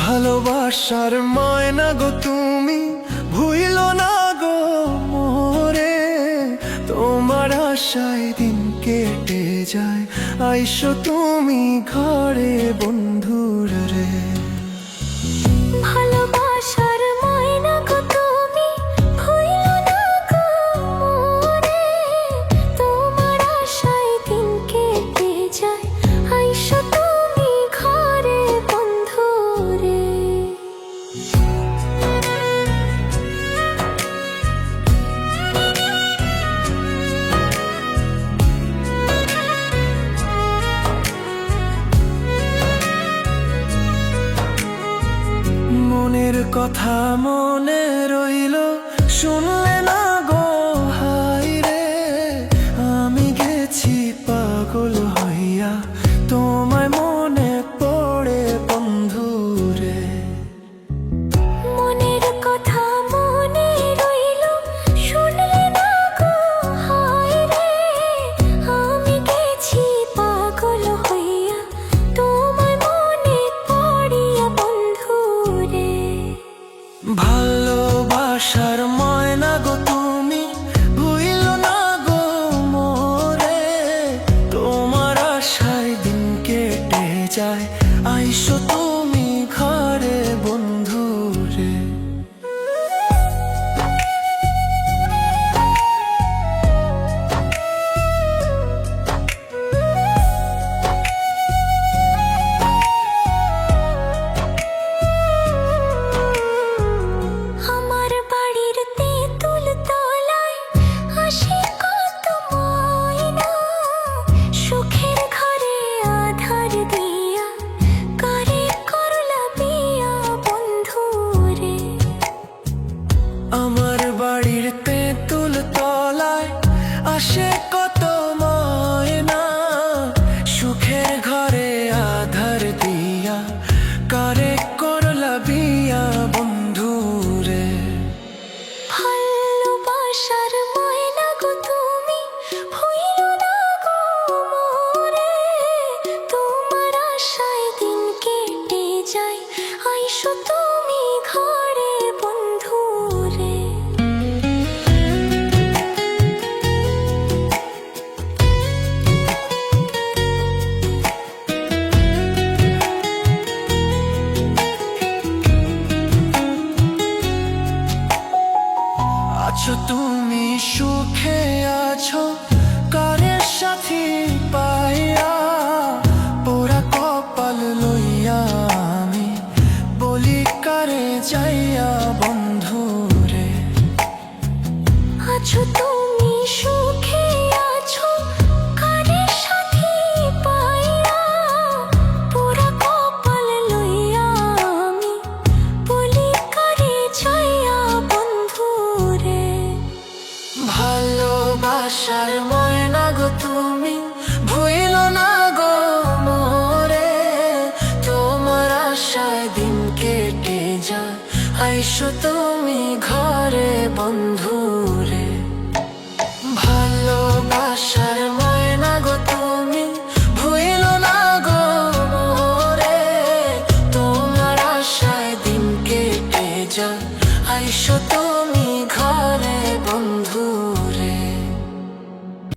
ভালোবাসার ময়না গো তুমি ভুইলো না গো মোরে। তোমার আশায় দিন কেটে যায়, আইসো তুমি ঘরে বন্ধুর রে। ভালোবাসার ময়না গো তুমি ভুইলো না গো মোরে। তোমার আশায় দিন কেটে যায়, আইসো তুমি ঘরে বন্ধুরে। মনের কথা মনে রইল, শুনলে না গো হাই রে। আমি গেছি পাগল হইয়া, তোমায় মনে পড়ে বন্ধু রে। মনের কথা মনে রইল, শুনলে না গো হায় রে। আমি গেছি পাগল হইয়া, তোমায় মনে পড়িয়া বন্ধু রে। ভালোবাসার ময়না গো তুমি ভুইলো না গো মোরে। তোমার আশায় দিন কেটে যায়, আইসো তুমি ঘরে বন্ধু রে। আমার বাড়ির তেঁতুল তলায় আসে কত ময়না, সুখের ঘরে আধার দিয়া করে করলা বিয়া বন্ধু রে। আমার বাড়ির তেঁতুল তলায় আসে কত ময়না, সুখের ঘরে আধার দিয়া কারে করলা বিয়া বন্ধু রে। ভালোবাসার ময়না গো তুমি ভুইলো না গো মোরে। তোমার আশায় দিন কেটে যায়, আইসো তুমি ঘরে বন্ধু রে। আছো তুমি সুখে আছো, কারের সাথী পাইয়া। পোড়া কপাল লইয়া আমি বলি কারে যাইয়া বন্ধু রে। আছো তুমি সুখে আছো, কারের সাথী পাইয়া। পোড়া কপাল লইয়া আমি বলি কারে যাইয়া বন্ধু রে। ভালোবাসার ময়না গো তুমি ভুইলো না গো মোরে। তোমার আশায় দিন কেটে যায়, আইসো তুমি ঘরে বন্ধু রে। ভালোবাসার ময়না গো তুমি ভুইলো না গো মোরে। তোমার আশায় দিন কেটে যায়, আইসো তুমি ঘরে বন্ধু।